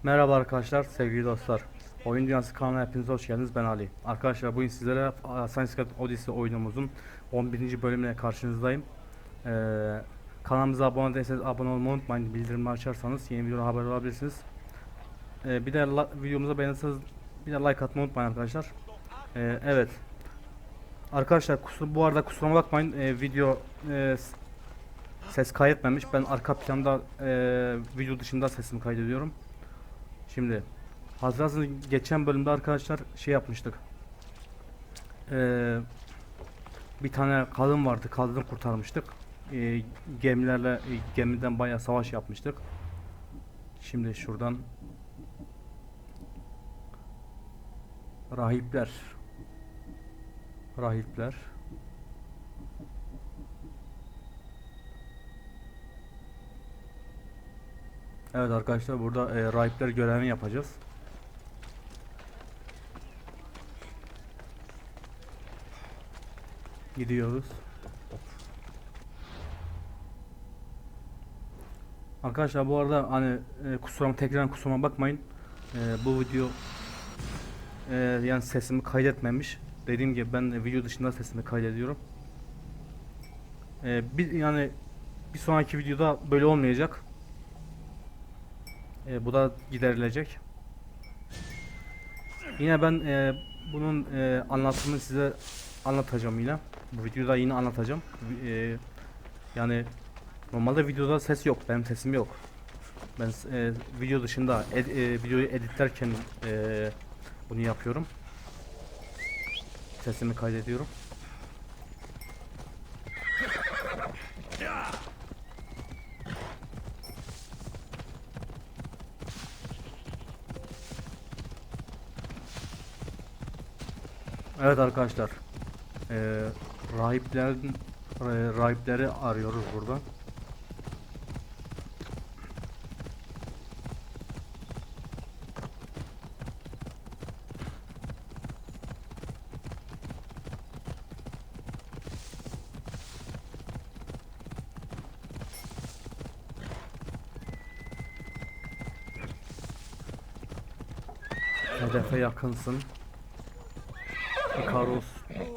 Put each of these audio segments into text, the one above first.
Merhaba arkadaşlar, sevgili dostlar. Oyun Dünyası kanalına hepiniz hoş geldiniz. Ben Ali. Arkadaşlar bugün sizlere Odyssey oyunumuzun 11. bölümüne karşınızdayım. Kanalımıza abone değilseniz abone olmayı unutmayın. Bildirimleri açarsanız yeni videodan haber olabilirsiniz. Bir de videomuza beğenirseniz bir de like atmayı unutmayın arkadaşlar. Evet. Arkadaşlar bu arada kusuruma bakmayın. Video ses kaydetmemiş. Ben arka planda video dışında sesimi kaydediyorum. Şimdi hazırsanız geçen bölümde arkadaşlar şey yapmıştık. Bir tane kadın vardı. Kadını kurtarmıştık. Gemilerle gemiden bayağı savaş yapmıştık. Şimdi şuradan rahipler. Evet arkadaşlar burada rahipler görevini yapacağız. Gidiyoruz. Arkadaşlar bu arada hani kusuruma bakmayın. Bu video yani sesimi kaydetmemiş. Dediğim gibi ben video dışında sesimi kaydediyorum. Yani bir sonraki videoda böyle olmayacak. Bu da giderilecek. Yine ben bunun anlatımını size anlatacağım yine. Bu videoda yine anlatacağım. Yani normalde videoda ses yok. Benim sesim yok. Ben video dışında videoyu editlerken bunu yapıyorum. Sesimi kaydediyorum. Evet arkadaşlar. Rahipleri arıyoruz burada. Hedefe yakınsın.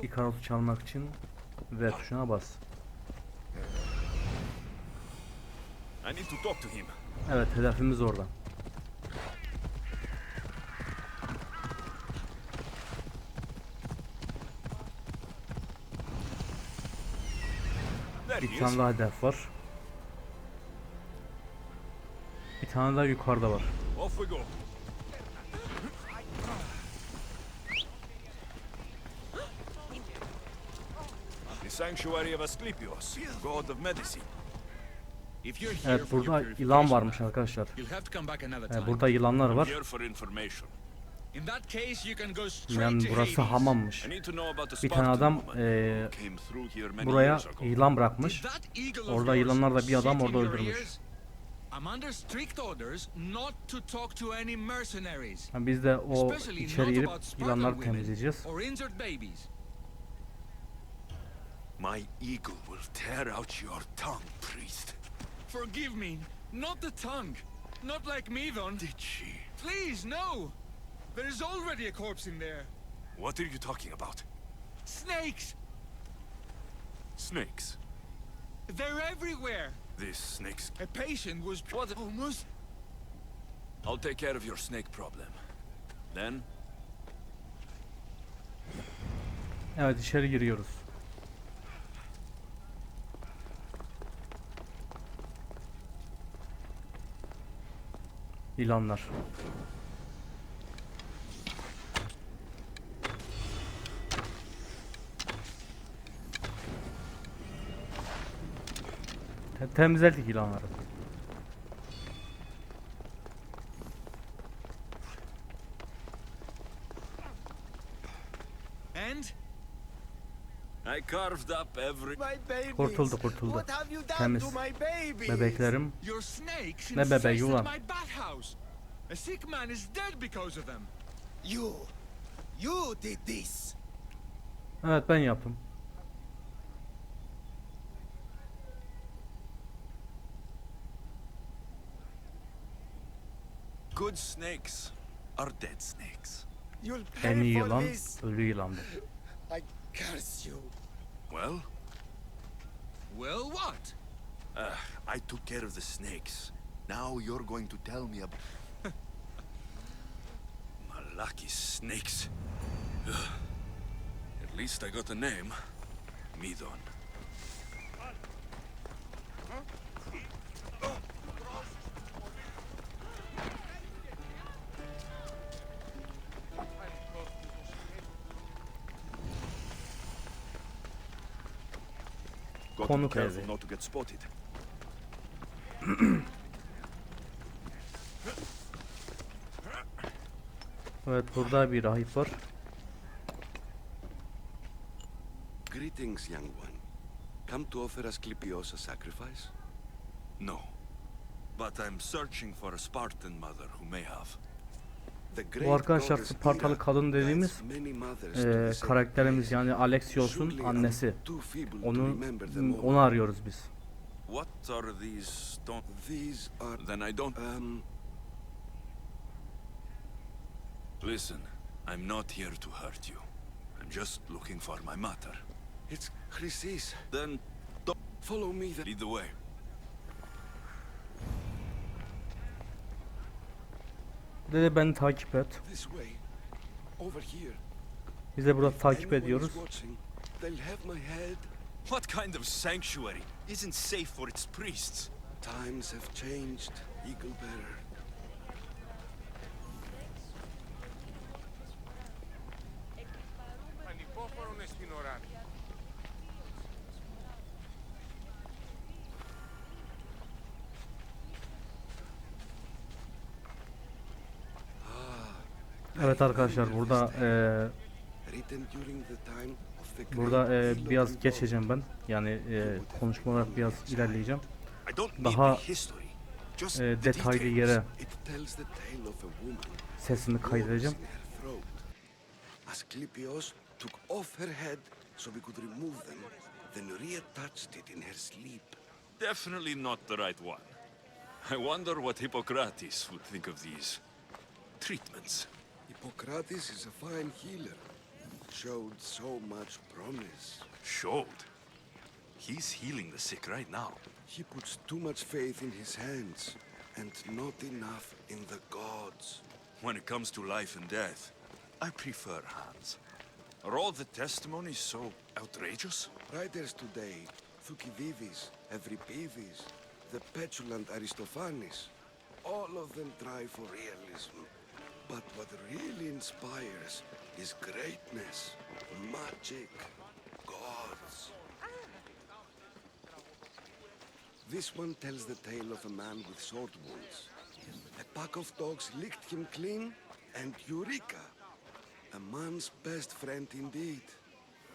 İkaros'u çalmak için V tuşuna bas. Evet, hedefimiz orada. Bir tane daha hedef var. Bir tane daha yukarıda var. Evet, burada yılan varmış arkadaşlar. Burada yılanlar var. Yani burası hamammış. Bir tane adam buraya yılan bırakmış. Orada yılanlar da bir adam orada öldürmüş. Biz de o içeri girip yılanları temizleyeceğiz. My eagle will tear out your tongue, priest. Forgive me, not the tongue. Not like me, then. Did she? Please, no. There is already a corpse in there. What are you talking about? Snakes! Snakes? They're everywhere. These snakes. A patient was almost. I'll take care of your snake problem. Then? Evet, içeri giriyoruz. İlanlar. Temizledik ilanları. And? I carved up every... Kurtuldu. Temiz. Bebeklerim. Your snakes Ne bebeği infested ulan? my bathhouse. A sick man is dead because of them. You did this. Evet, ben yaptım. Good snakes are dead snakes. You'll En iyi pay for yılan this. ölü yılandır. I curse you. Well, Well, what? I took care of the snakes. Now you're going to tell me about... My lucky snakes. At least I got a name. Midon. Got to be Konuk careful evi. not to get spotted. Evet, burada bir rahip var. Greetings, young one. Come to offer Asclepios a sacrifice? No. But I'm searching for a Spartan mother who may have. The Bu great arkadaşlar goddess Spartalı Hera kadın dediğimiz guides many mothers to the sacred karakterimiz, place. yani Alexios'un Surely I'm annesi. too feeble to Onu remember them all. onu arıyoruz biz. What are these stones? These are... Then I don't... Listen, I'm not here to hurt you. I'm just looking for my mother. It's Chrysis. Then don't Follow me then. lead the way. Dedi beni takip et. This way. Over here. Biz de burada If takip anyone is ediyoruz. watching, they'll have my head. What kind of sanctuary isn't safe for its priests? Times have changed, Eagle Bearer. Evet arkadaşlar, burada Written during the time of the great burada Hero biraz God. geçeceğim ben. Yani konuşma olarak biraz ilerleyeceğim. I don't need Daha the history. Just detaylı details. yere It tells the tale of a woman. sesini kaydedeceğim. Wolves in her throat. Asclepios took off her head so we could remove them, then reattached it in her sleep. Definitely not the right one. I wonder what Hippocrates would think of these treatments. Hippocrates is a fine healer. Showed so much promise. Showed. He's healing the sick right now. He puts too much faith in his hands and not enough in the gods. When it comes to life and death, I prefer hands. Are all the testimonies so outrageous? Writers today, Thucydides, Euripides, the petulant Aristophanes, all of them try for realism. But what really inspires is greatness, magic, gods. This one tells the tale of a man with sword wounds. A pack of dogs licked him clean, and Eureka! A man's best friend indeed.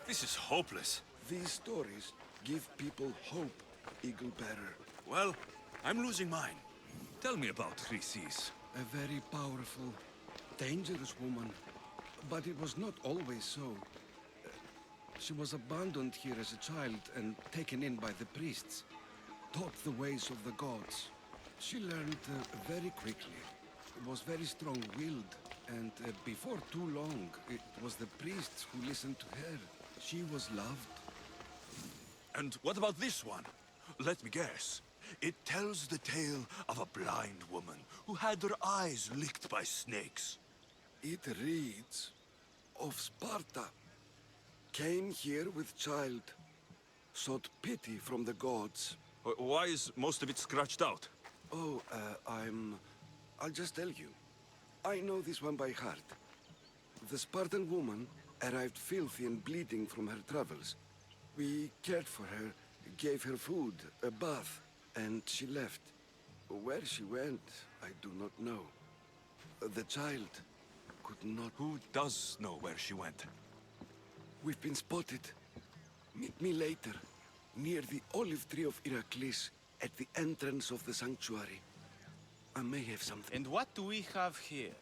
This is hopeless. These stories give people hope, Eagle Bearer. Well, I'm losing mine. Tell me about Chrysis. A very powerful, dangerous woman. But it was not always so. She was abandoned here as a child and taken in by the priests. Taught the ways of the gods. She learned very quickly. Was very strong-willed. And before too long, it was the priests who listened to her. She was loved. And what about this one? Let me guess. It tells the tale of a blind woman who had her eyes licked by snakes. It reads of Sparta. Came here with child. Sought pity from the gods. Why is most of it scratched out? Oh, I'll just tell you. I know this one by heart. The Spartan woman arrived filthy and bleeding from her travels. We cared for her, gave her food, a bath, and she left. Where she went, I do not know. The child could not... Who does know where she went? We've been spotted. Meet me later, near the olive tree of Iraklis, at the entrance of the sanctuary. I may have something. And what do we have here?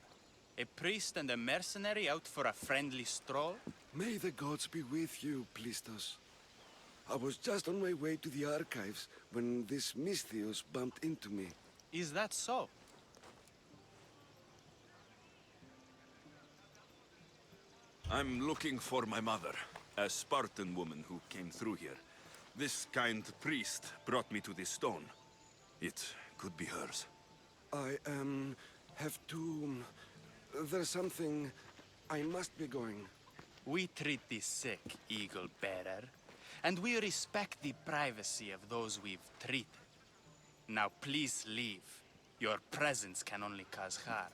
A priest and a mercenary out for a friendly stroll? May the gods be with you, Plistos. I was just on my way to the archives when this Misthios bumped into me. Is that so? I'm looking for my mother, a Spartan woman who came through here. This kind priest brought me to this stone. It could be hers. I have to. There's something. I must be going. We treat the sick, eagle bearer, and we respect the privacy of those we've treated. Now please leave. Your presence can only cause harm.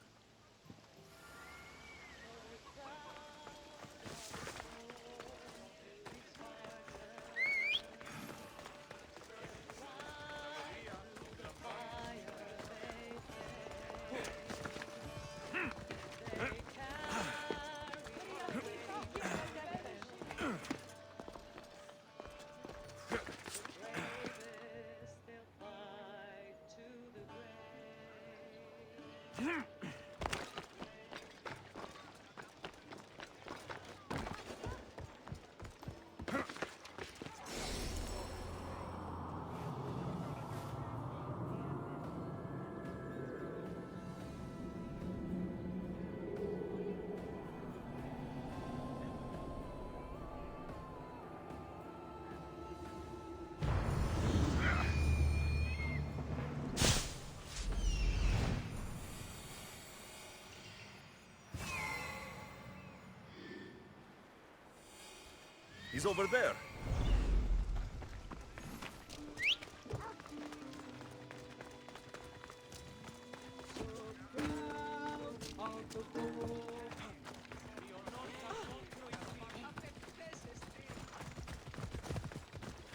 He's over there.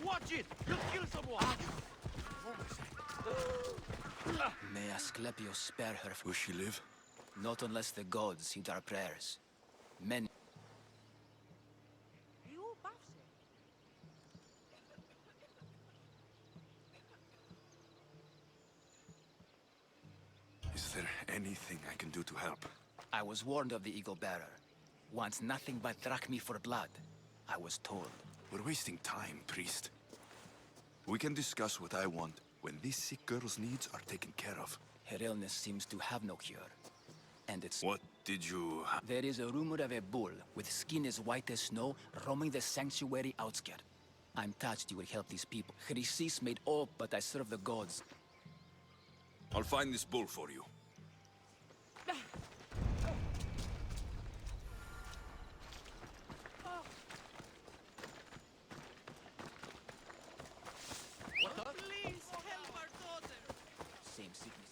Watch it! You'll kill someone! May Asclepius spare her. Will she live? Not unless the gods heed our prayers. Men. Is there anything I can do to help? I was warned of the eagle bearer. Wants nothing but drachmi for blood. I was told. We're wasting time, priest. We can discuss what I want when this sick girl's needs are taken care of. Her illness seems to have no cure. And it's... What did you... There is a rumor of a bull with skin as white as snow roaming the sanctuary outskirt. I'm touched you will help these people. Chrysis made all but I serve the gods. I'll find this bull for you. Same sickness.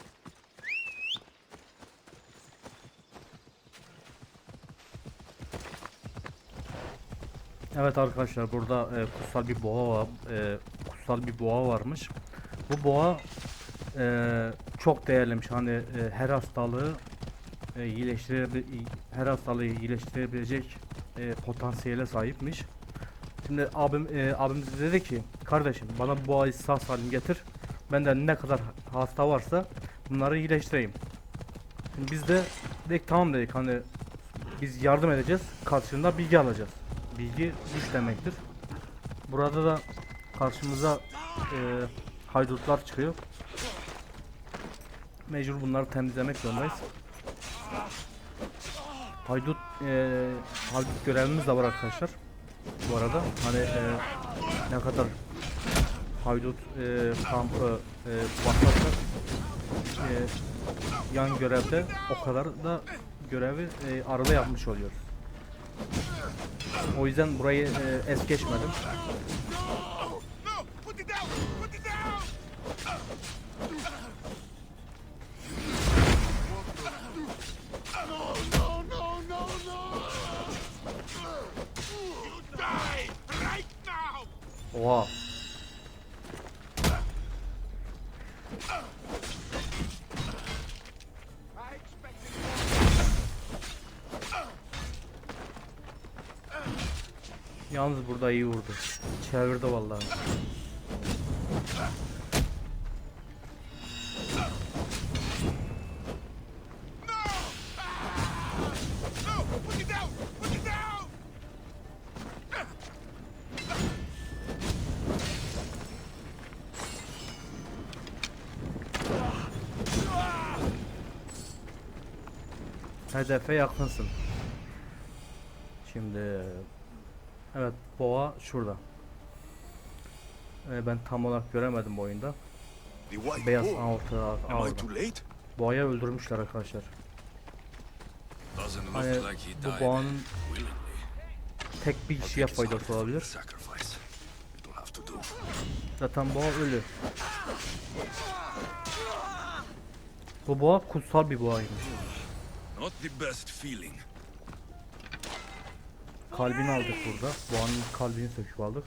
Evet arkadaşlar, burada kutsal bir boğa var. Kutsal bir boğa varmış. Bu boğa çok değerliymiş. Hani her hastalığı her hastalığı iyileştirebilecek potansiyele sahipmiş. Şimdi abimiz dedi ki, kardeşim bana bu boğayı sağ salim getir. Benden ne kadar hasta varsa bunları iyileştireyim. Şimdi biz de dedik tamam dedik, hani biz yardım edeceğiz, karşılığında bilgi alacağız. Bilgi güç demektir. Burada da karşımıza haydutlar çıkıyor. Mecbur bunları temizlemek zorundayız. Haydut görevimiz de var arkadaşlar. Bu arada hani ne kadar haydut kampı basarsak yan görevde o kadar da görevi arada yapmış oluyoruz. O yüzden burayı es geçmedim. Oha. Yalnız burada iyi vurdu. Çevirdi vallahi. Hedefe yakınsın. Şimdi evet, boğa şurada. Ben tam olarak göremedim bu oyunda. The white Beyaz bull. ortada Am I orada. too late? Boğayı öldürmüşler arkadaşlar. Doesn't look Hani like he bu died boğanın willingly. tek bir I'll kişiye take his heart faydası for the olabilir. sacrifice. It'll have to do. Zaten boğa ölü. Bu boğa kutsal bir boğaymış. Not the best feeling. Kalbini aldık burada. Boğanın kalbini söküp aldık.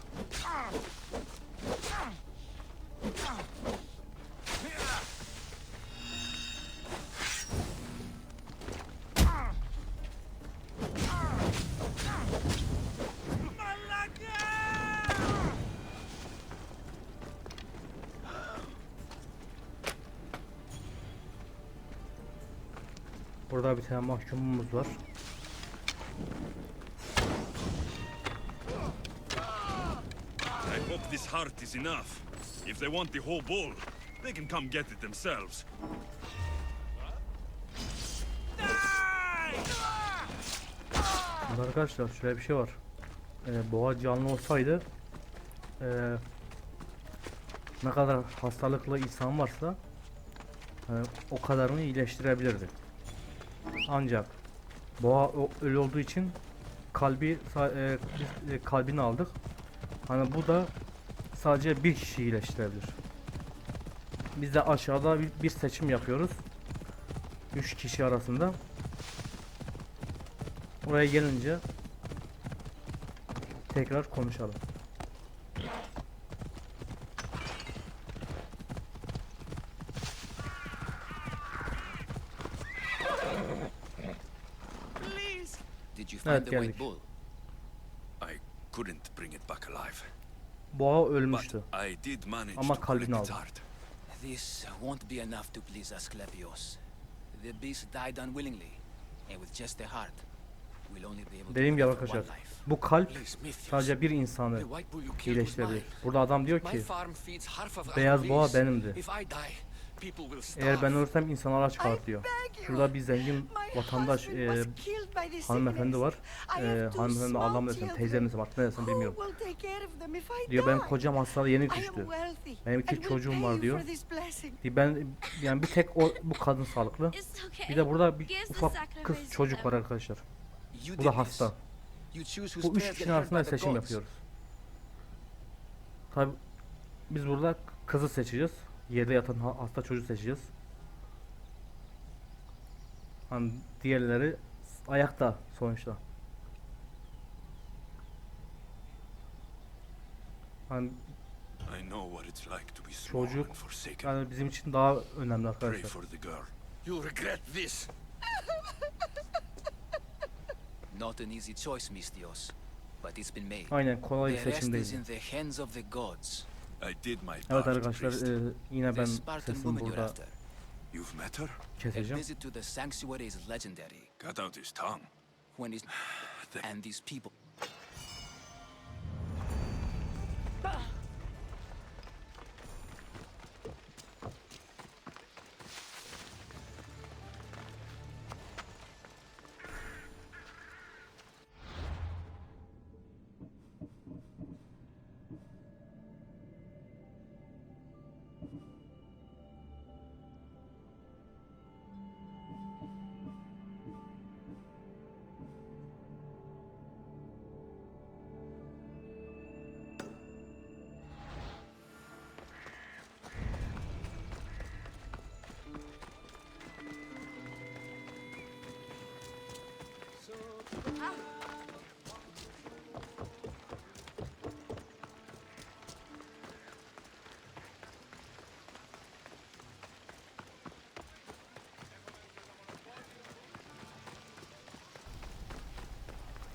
Burada bir tane mahkumumuz var. I hope this heart is enough. If they want the whole bull, they can come get it themselves. Şimdi arkadaşlar şöyle bir şey var. Boğa canlı olsaydı ne kadar hastalıklı insan varsa o kadarını iyileştirebilirdi. Ancak boğa ölü olduğu için kalbini aldık. Hani bu da sadece bir kişi iyileştirebilir. Biz de aşağıda bir seçim yapıyoruz. 3 kişi arasında. Oraya gelince tekrar konuşalım. Did you find Evet, the white geldik. bull? I couldn't bring it back alive, Boğa but ölmüştü. I did manage Ama to kalbini collect its aldım. heart. This won't be enough to please Asclepios. The beast died unwillingly, and with just the heart, we'll only be able to Dediğim gibi recover arkadaşlar, one life. bu kalp Please, Mythios. sadece bir insanı The white bull you killed was iyileştirebilir. mine. Burada adam diyor My ki farm feeds half of our beyaz boğa beasts. benimdi. If I die, people will starve. Eğer ben ölürsem insanlar aç kalır diyor. Şurada bir zengin vatandaş hanımefendi var. Hanımefendi adam desem, teyze mi artık ne desem bilmiyorum. Diyor benim kocam hastalığa yeni düştü. Benim 2 çocuğum var diyor. Ben yani bir tek bu kadın sağlıklı. Bir de burada bir ufak kız çocuk var arkadaşlar. You Bu did da this. hasta. You choose whose Bu 3 prayers get kişinin heard arasında by the seçim gods. yapıyoruz. Tabi biz burada kızı seçeceğiz. Yerde yatan hasta çocuğu seçeceğiz. Hani diğerleri ayakta sonuçta. Hani I know what it's like to be small çocuk and forsaken. yani bizim için daha önemli Pray arkadaşlar. for the girl. You'll regret this. Not an easy choice, Mystios, but it's been made. Aynen, kolay bir The seçim rest is değil. in the hands of the gods. I did my Evet part, arkadaşlar, priest. yine The ben Spartan sesimi woman you're burada after. You've met her? A keseceğim. visit to the sanctuary is legendary. Cut out his tongue. When is and these people.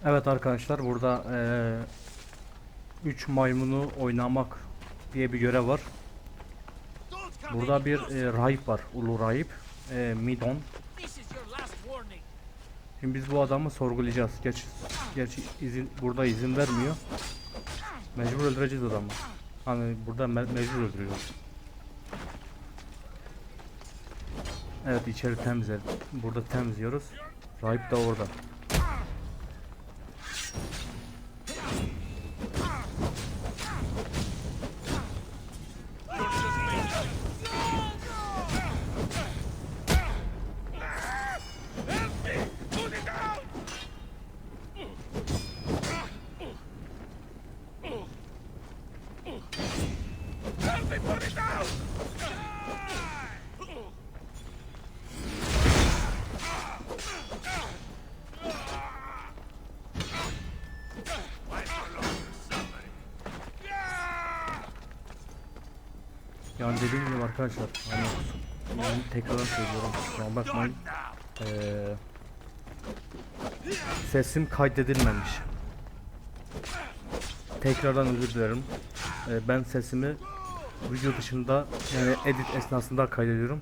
Evet arkadaşlar, burada 3 maymunu oynamak diye bir görev var. Burada bir rahip var, ulu rahip, Midon. Şimdi biz bu adamı sorgulayacağız. Gerçi burada izin vermiyor. Mecbur öldüreceğiz adamı. Hani burada mecbur öldürüyoruz. Evet, içeri temizledik. Burada temizliyoruz. Rahip de orada. Yani dediğim gibi arkadaşlar, hani tekrar söylüyorum, kusura bakmayın. Sesim kaydedilmemiş. Tekrardan özür dilerim. Ben sesimi video dışında, yani edit esnasında kaydediyorum.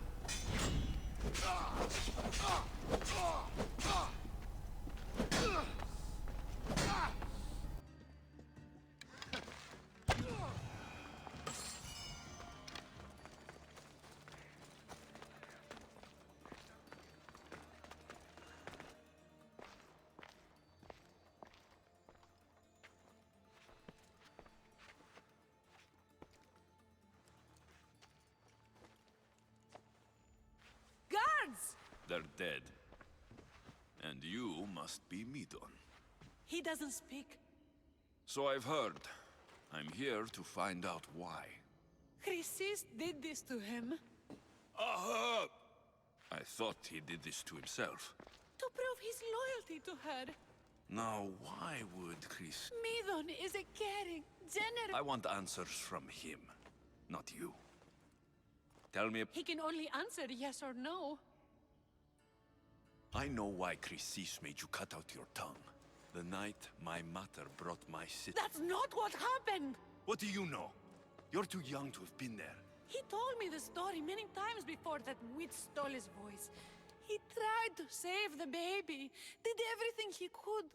Guards! They're dead. And you must be Midon. He doesn't speak. So I've heard. I'm here to find out why. Chrysis did this to him Aha! I thought he did this to himself. to prove his loyalty to her. Now, why would Chris... Midon is a caring, generous... I want answers from him, not you. Tell me... He can only answer yes or no. I know why Chrysis made you cut out your tongue. The night my mother brought my sister... That's not what happened! What do you know? You're too young to have been there. He told me the story many times before that witch stole his voice. He tried to save the baby, did everything he could.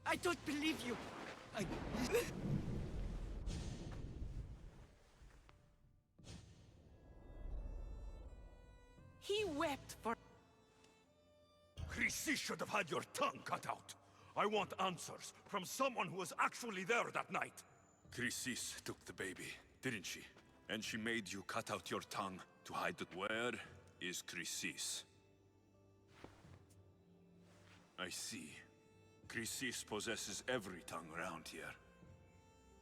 I don't believe you. He wept for... Chrysis should have had your tongue cut out. I want answers from someone who was actually there that night. Chrysis took the baby, didn't she? And she made you cut out your tongue to hide the... Where is Chrysis? I see. Chrysis possesses every tongue around here.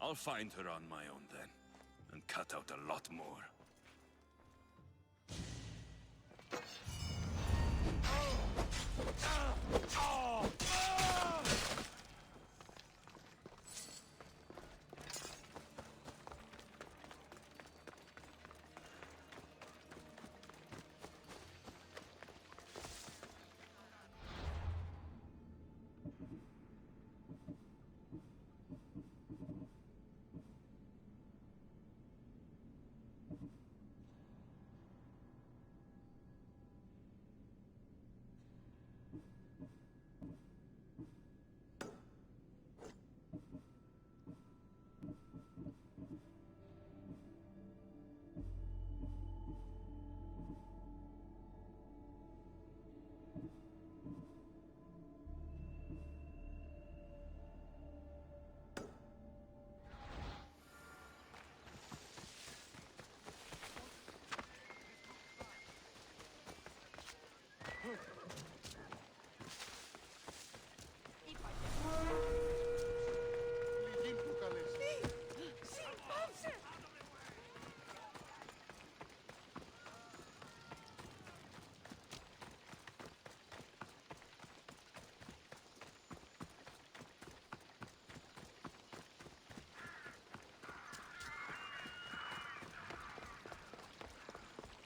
I'll find her on my own then, and cut out a lot more.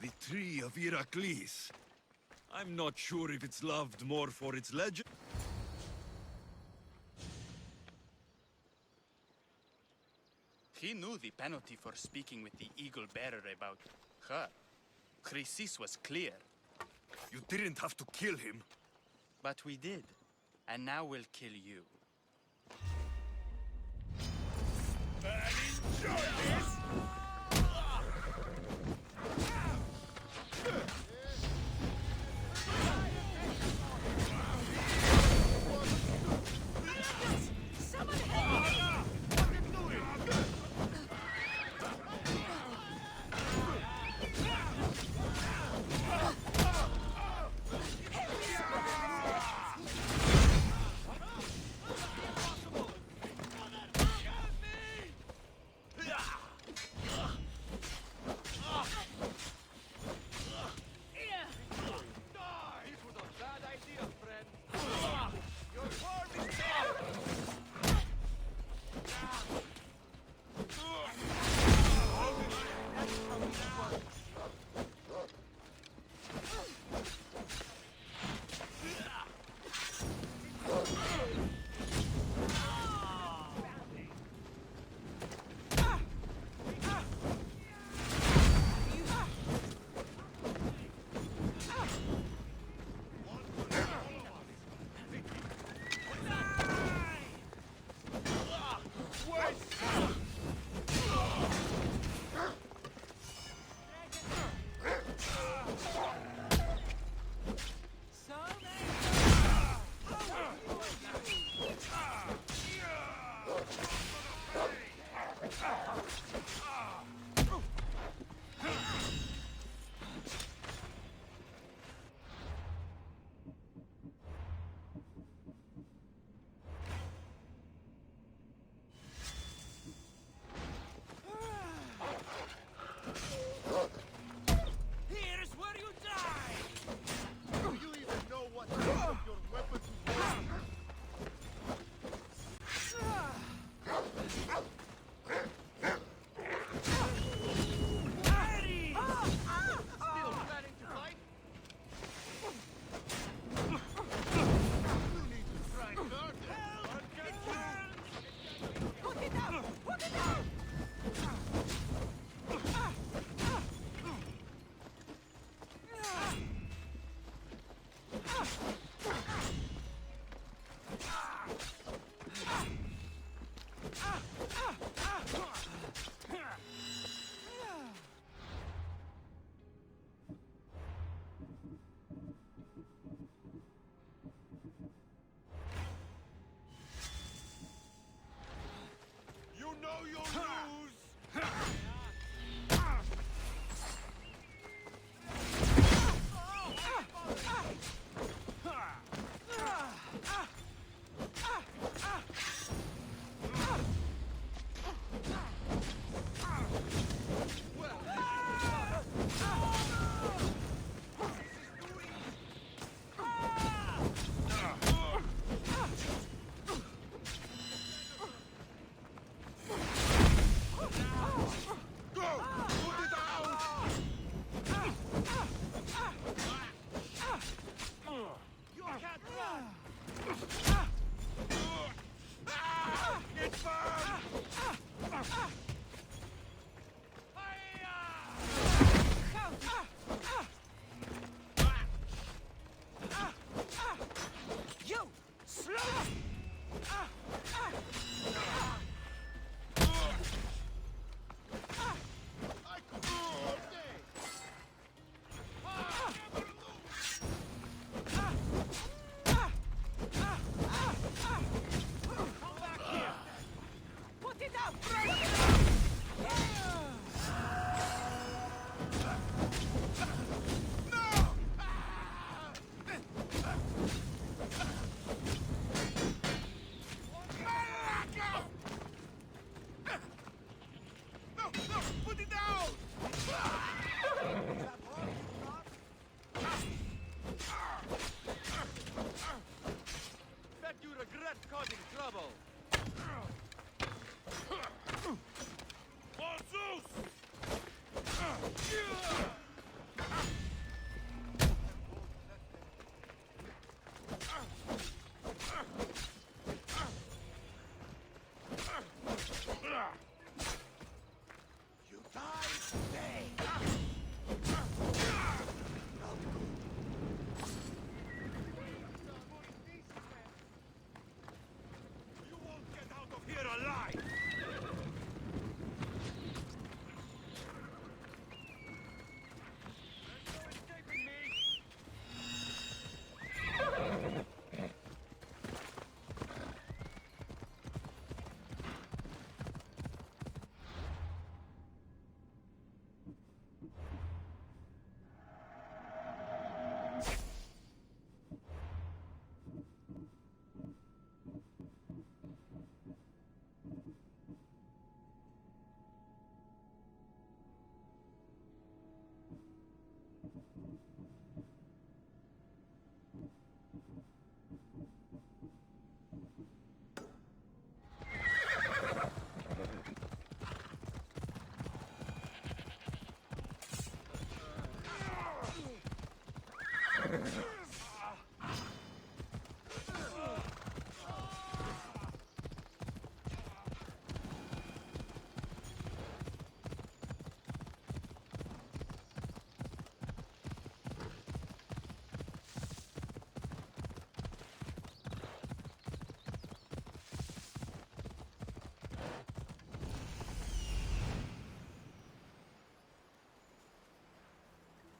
The tree of Heracles. I'm not sure if it's loved more for its legend. He knew the penalty for speaking with the eagle bearer about her. Chrysis was clear. You didn't have to kill him. But we did. And now we'll kill you. Here's where you die! Do you even know what to do with your weapons? Still planning to fight? You need to try harder. Put it down! Put it down! You know you'll lose.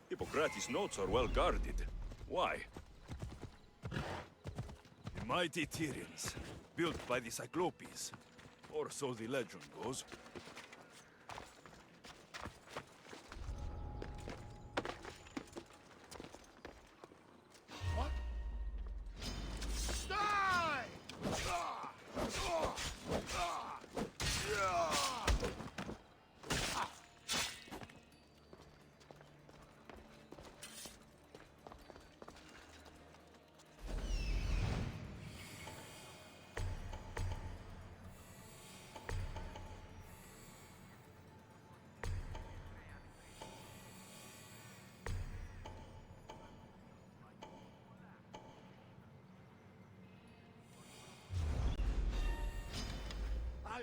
Hippocrates' notes are well guarded. Why? The mighty Tyrians, built by the Cyclopes, or so the legend goes.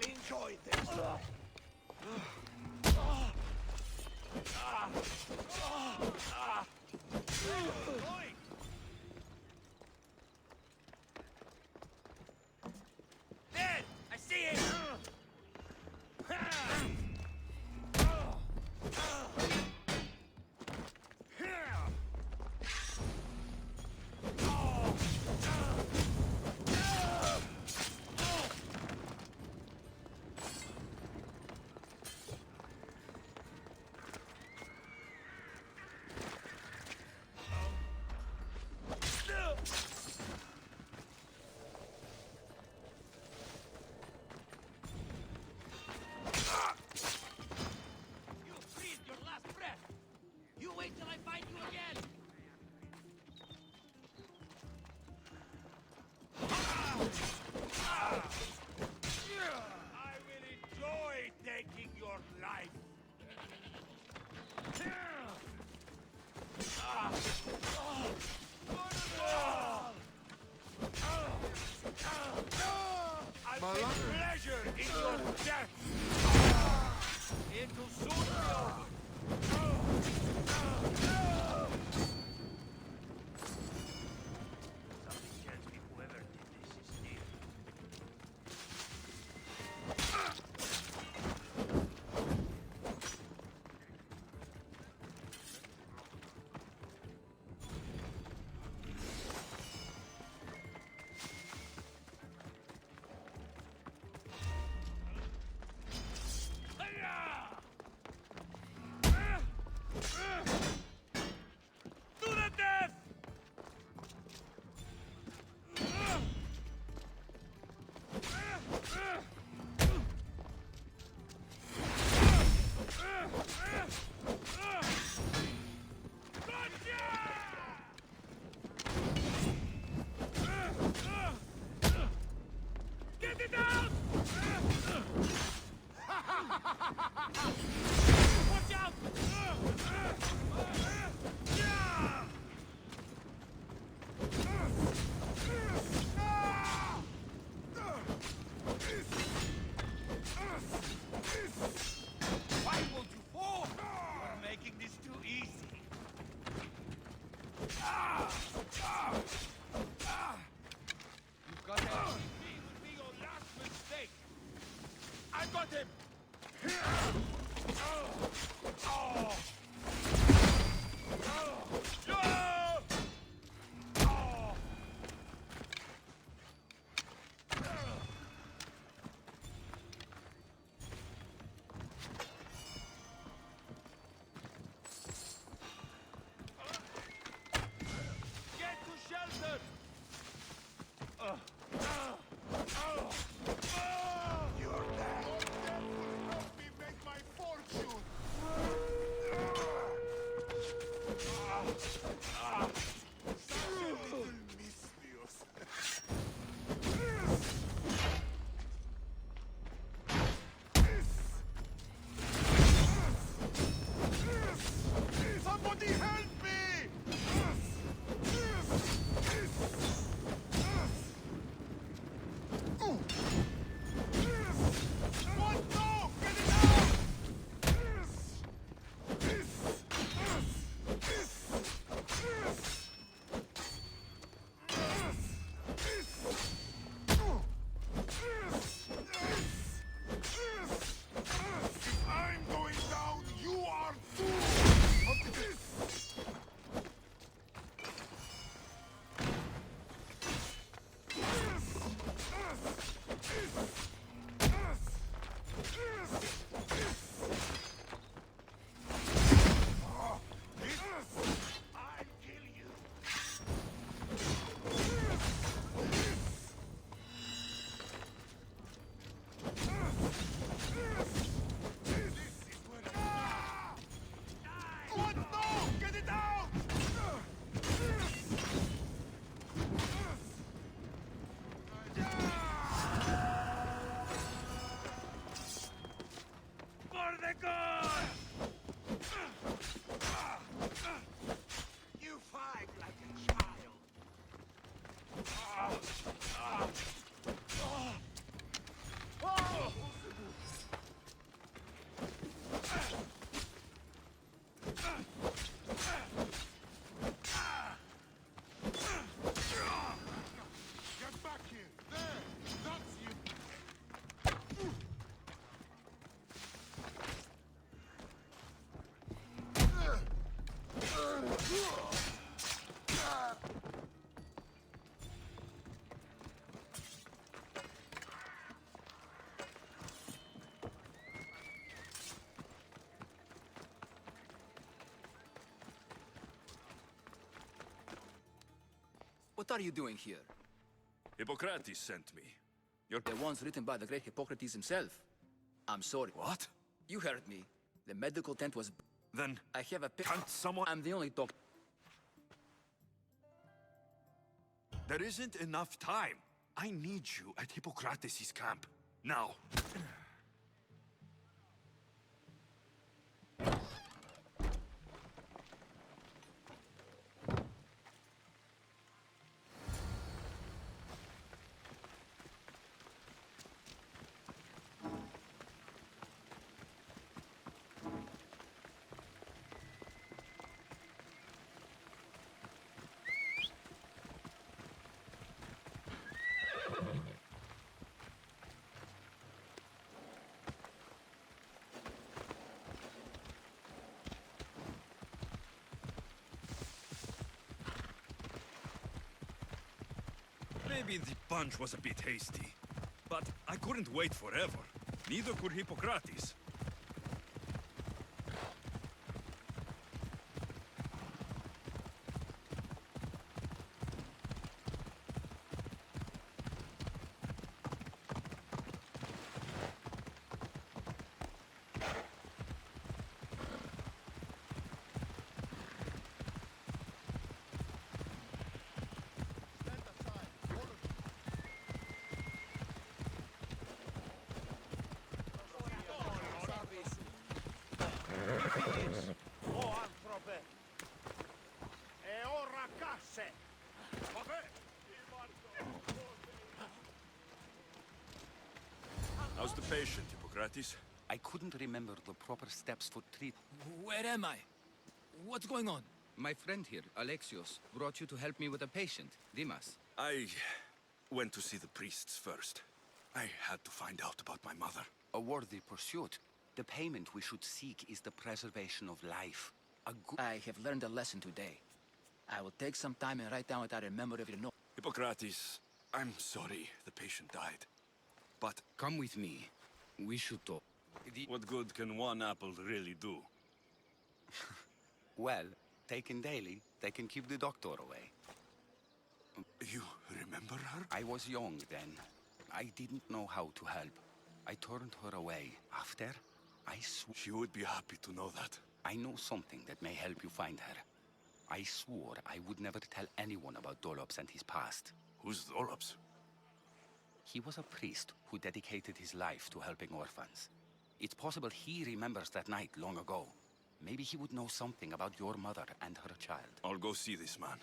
shall enjoy this. There! I see it! You breathed your last breath! You wait till I find you again! I will enjoy taking your life. I'll take pleasure in your death. It will soon be over. Something tells me whoever did this is near. To the death! Get it out! Watch out! Why won't you fall? You're making this too easy. You've got that. This will be your last mistake. I got him. Get to shelter! You're dead! Your death will help me make my fortune! Such a little mischievous. Somebody help me! What? No! Get it out! If I'm going down, you are too! I'll kill you. This is where I die. What? No! Get it out! For the god! You fight like a child. What are you doing here? Hippocrates sent me. Your... The ones written by the great Hippocrates himself. I'm sorry. What? You heard me. The medical tent was... Then... I have a... Can't someone... I'm the only doctor. There isn't enough time. I need you at Hippocrates' camp. Now. Maybe the punch was a bit hasty, but I couldn't wait forever. Neither could Hippocrates. How's the patient, Hippocrates? I couldn't remember the proper steps for treatment. Where am I? What's going on? My friend here, Alexios, brought you to help me with a patient, Dimas. I went to see the priests first. I had to find out about my mother. A worthy pursuit. The payment we should seek is the preservation of life. I have learned a lesson today. I will take some time and write down what I remember of your note. Hippocrates, I'm sorry the patient died. But Come with me. We should talk. what good can one apple really do? Well, taken daily, they can keep the doctor away. You remember her? I was young then. I didn't know how to help. I turned her away. After, She would be happy to know that. I know something that may help you find her. I swore I would never tell anyone about Dolops and his past. Who's Dolops? He was a priest who dedicated his life to helping orphans. It's possible he remembers that night long ago. Maybe he would know something about your mother and her child. I'll go see this man.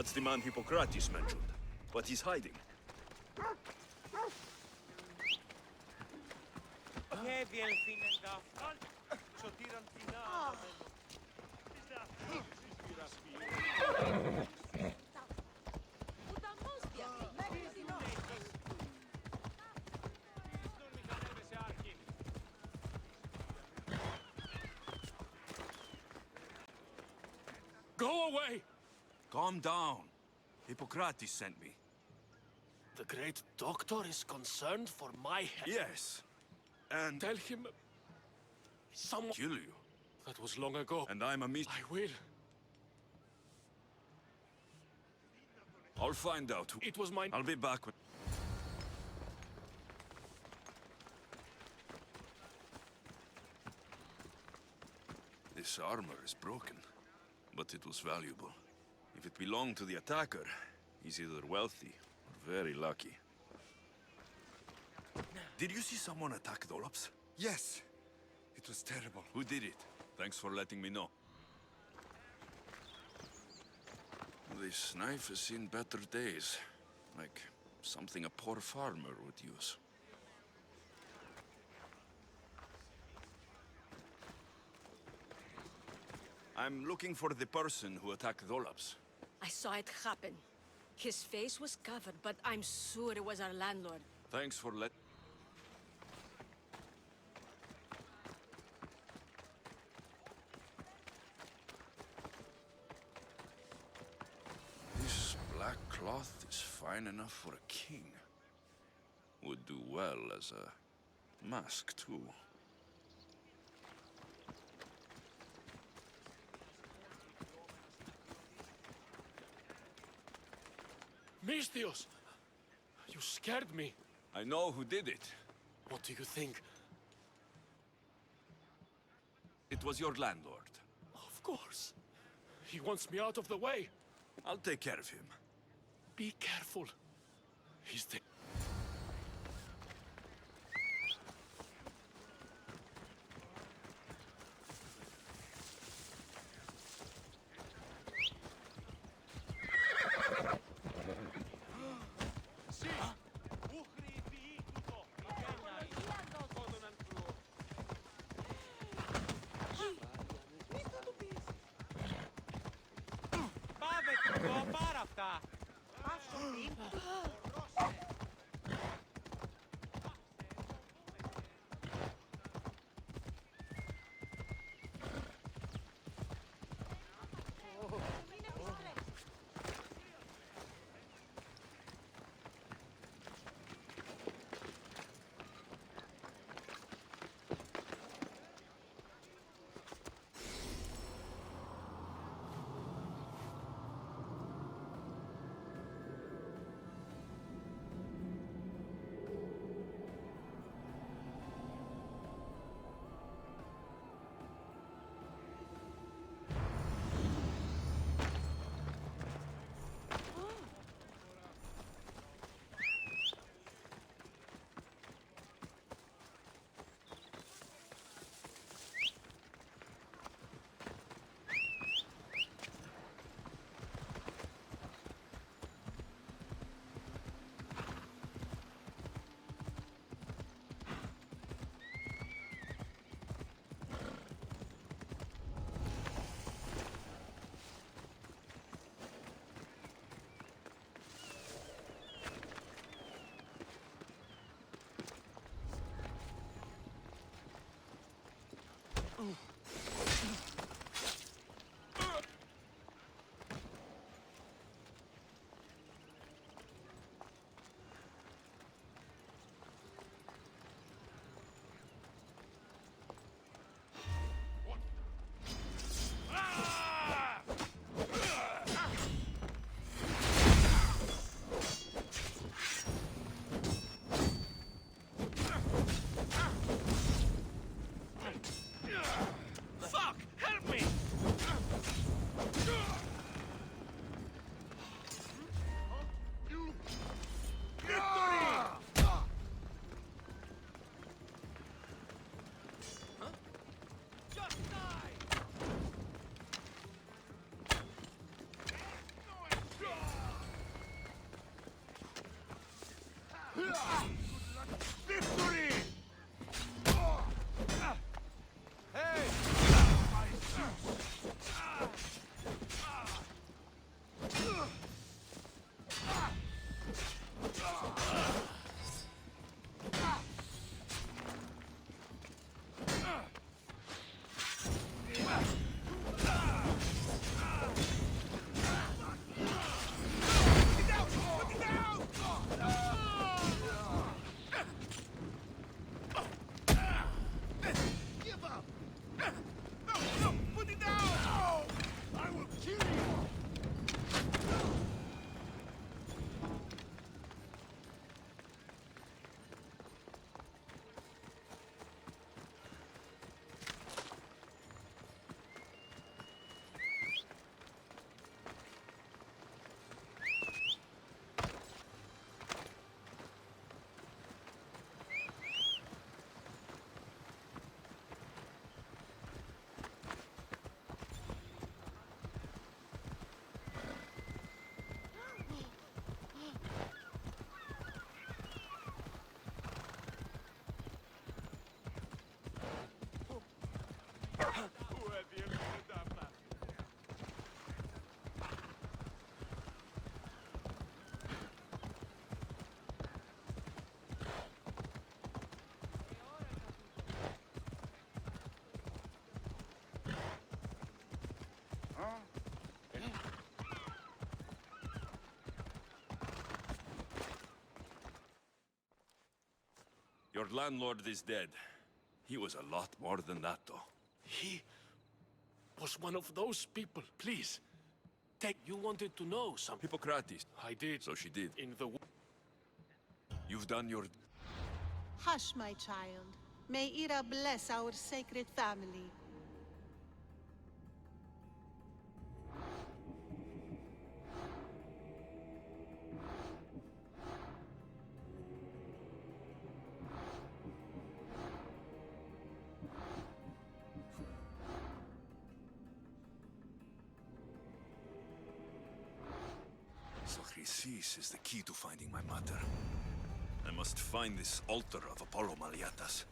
That's the man Hippocrates mentioned. But he's hiding. Go away! Calm down. Hippocrates sent me. The great doctor is concerned for my health. Yes. And Tell him... someone... kill you. That was long ago. And I'm a I will. I'll find out who... It was my... I'll be back when... This armor is broken, but it was valuable. If it belonged to the attacker, he's either wealthy or very lucky. Did you see someone attack Dolops? Yes. It was terrible. Who did it? Thanks for letting me know. This knife has seen better days. Like something a poor farmer would use. I'm looking for the person who attacked Dolops. I saw it happen. His face was covered, but I'm sure it was our landlord. Thanks for This black cloth is fine enough for a king. Would do well as a mask, too. Mistios! You scared me. I know who did it. What do you think? It was your landlord. Of course. He wants me out of the way. I'll take care of him. Be careful. He's the... Your landlord is dead. He was a lot more than that, though. He was one of those people. Please, you wanted to know something. Hippocrates. I did. So she did. In the... You've done your... Hush, my child. May Ira bless our sacred family. So Chrysis is the key to finding my mother. I must find this altar of Apollo Maliatas.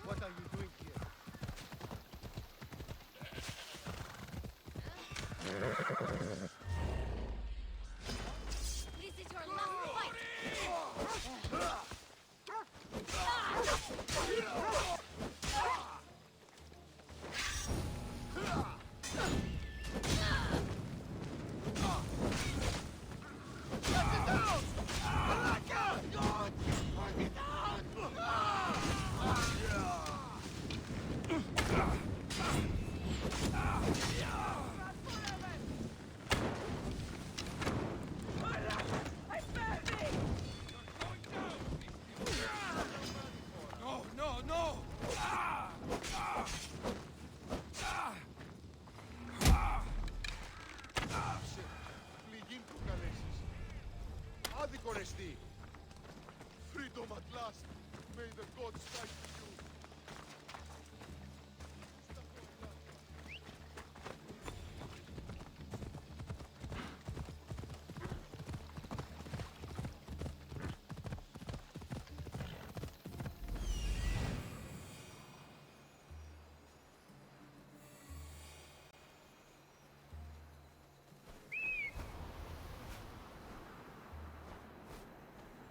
What are you doing here? This is your last fight! Freedom at last! May the gods fight with you!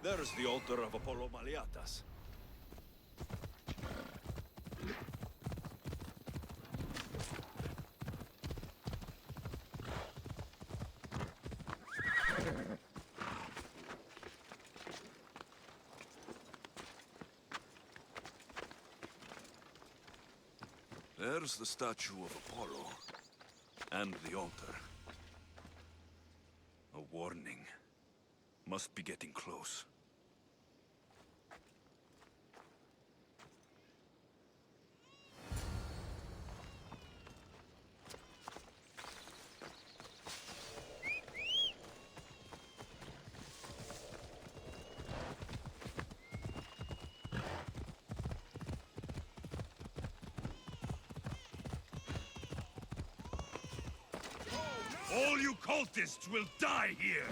There's the altar of Apollo Maliatas. There's the statue of Apollo. And the altar. A warning. Must be getting close. All you cultists will die here!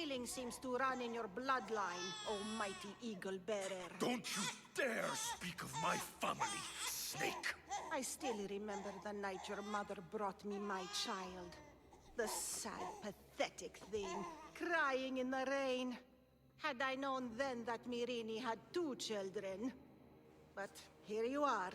Killing seems to run in your bloodline, oh mighty eagle bearer. Don't you dare speak of my family, snake! I still remember the night your mother brought me my child. The sad, pathetic thing, crying in the rain. Had I known then that Mirini had 2 children. But here you are.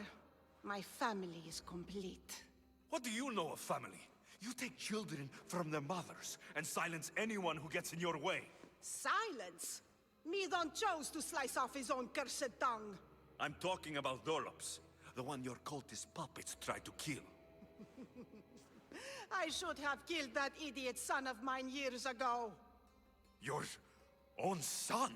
My family is complete. What do you know of family? You take children from their mothers and silence anyone who gets in your way. Silence? Midon chose to slice off his own cursed tongue. I'm talking about Dolops, the one your cultist puppets tried to kill. I should have killed that idiot son of mine years ago. Your own son?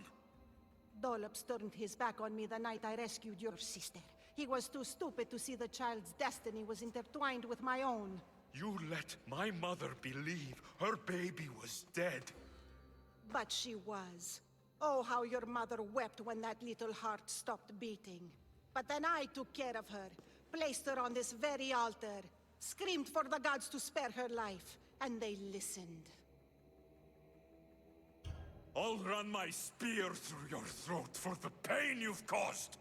Dolops turned his back on me the night I rescued your sister. He was too stupid to see the child's destiny was intertwined with my own. You let my mother believe her baby was dead. But she was. Oh, how your mother wept when that little heart stopped beating. But then I took care of her, placed her on this very altar, screamed for the gods to spare her life, and they listened. I'll run my spear through your throat for the pain you've caused.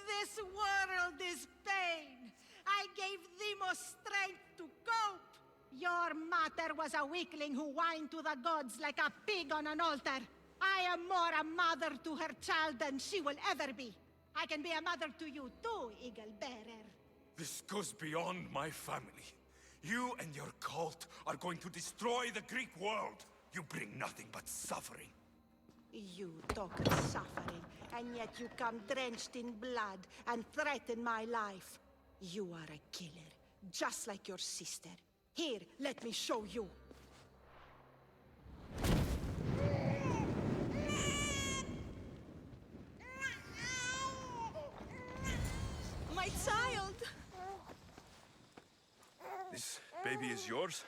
This world is pain. I gave Demos strength to cope. Your mater was a weakling who whined to the gods like a pig on an altar. I am more a mother to her child than she will ever be. I can be a mother to you too, Eagle Bearer. This goes beyond my family. You and your cult are going to destroy the Greek world. You bring nothing but suffering. You talk of suffering, and yet you come drenched in blood and threaten my life. You are a killer, just like your sister. Here, let me show you. My child! This baby is yours?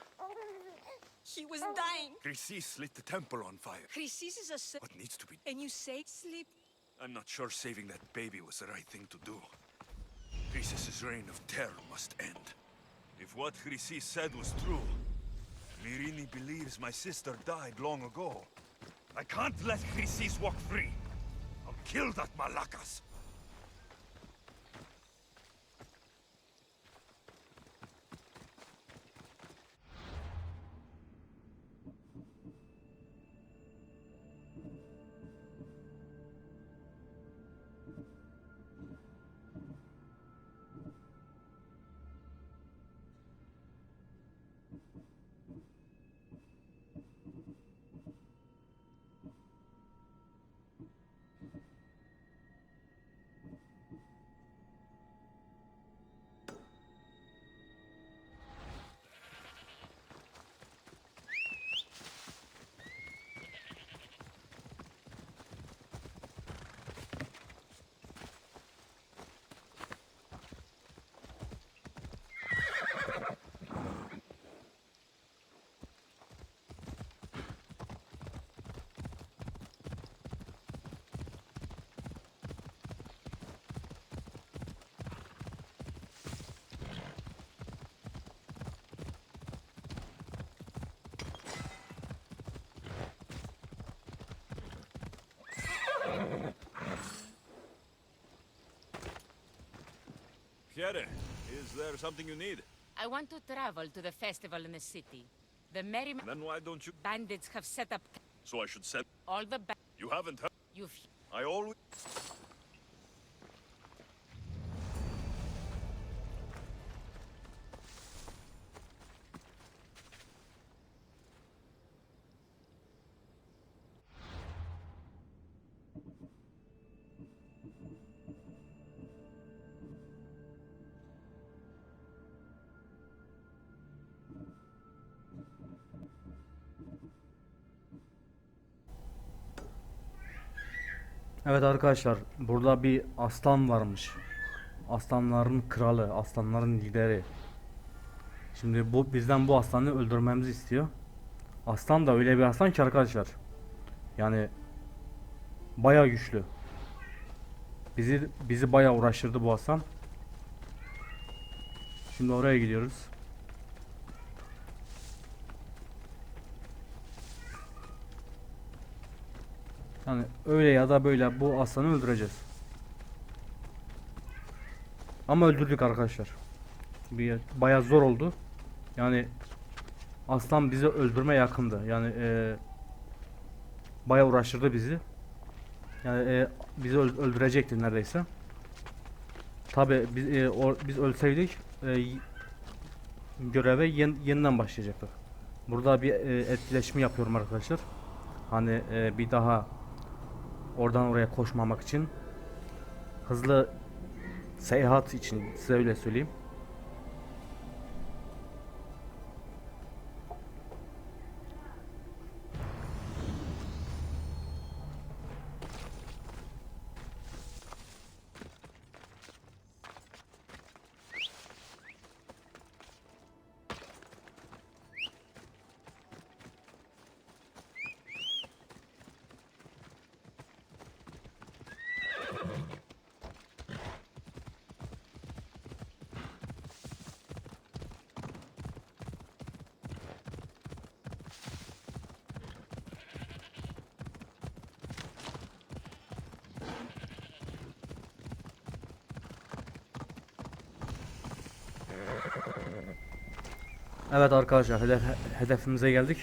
He was dying. Chrysis lit the temple on fire. Chrysis is a What needs to be... And you say sleep? I'm not sure saving that baby was the right thing to do. Chrysis' reign of terror must end. If what Chrysis said was true, Mirini believes my sister died long ago. I can't let Chrysis walk free. I'll kill that Malakas. Here, is there something you need? I want to travel to the festival in the city. The merry Then why don't you... bandits have set up So I should set... all the You haven't heard... You've... I always... Evet arkadaşlar, burada bir aslan varmış. Aslanların kralı, aslanların lideri. Şimdi bu bizden bu aslanı öldürmemizi istiyor. Aslan da öyle bir aslan ki arkadaşlar. Yani bayağı güçlü. Bizi bayağı uğraştırdı bu aslan. Şimdi oraya gidiyoruz. Yani öyle ya da böyle bu aslanı öldüreceğiz. Ama öldürdük arkadaşlar. Bayağı zor oldu. Yani aslan bizi öldürme yakındı. Yani bayağı uğraştırdı bizi. Yani bizi öldürecekti neredeyse. Tabi biz ölseydik göreve yeniden başlayacaktık. Burada bir etkileşimi yapıyorum arkadaşlar. Hani bir daha oradan oraya koşmamak için, hızlı seyahat için, size öyle söyleyeyim. Evet arkadaşlar, hedefimize geldik.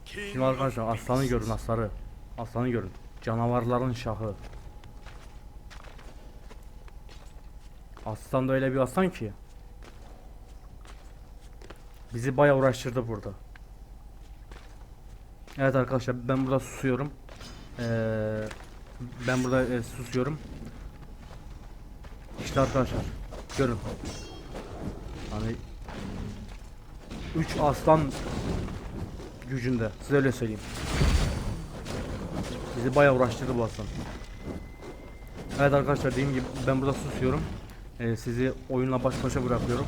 Şimdi arkadaşlar aslanı görün, aslanı görün. Canavarların şahı. Aslan da öyle bir aslan ki bizi bayağı uğraştırdı burada. Evet arkadaşlar, ben burada susuyorum. Susuyorum. İşte arkadaşlar görün. Hani 3 aslan gücünde, size öyle söyleyeyim. Bizi bayağı uğraştırdı bu aslan. Evet arkadaşlar, dediğim gibi ben burada susuyorum. Sizi oyunla baş başa bırakıyorum.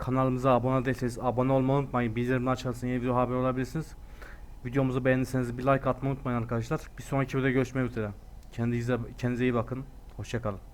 Kanalımıza abone değilseniz abone olmayı unutmayın. Bildirimleri açarsanız yeni video haber olabilirsiniz. Videomuzu beğendiyseniz bir like atmayı unutmayın arkadaşlar. Bir sonraki videoda görüşmek üzere. Kendinize iyi bakın. Hoşça kalın.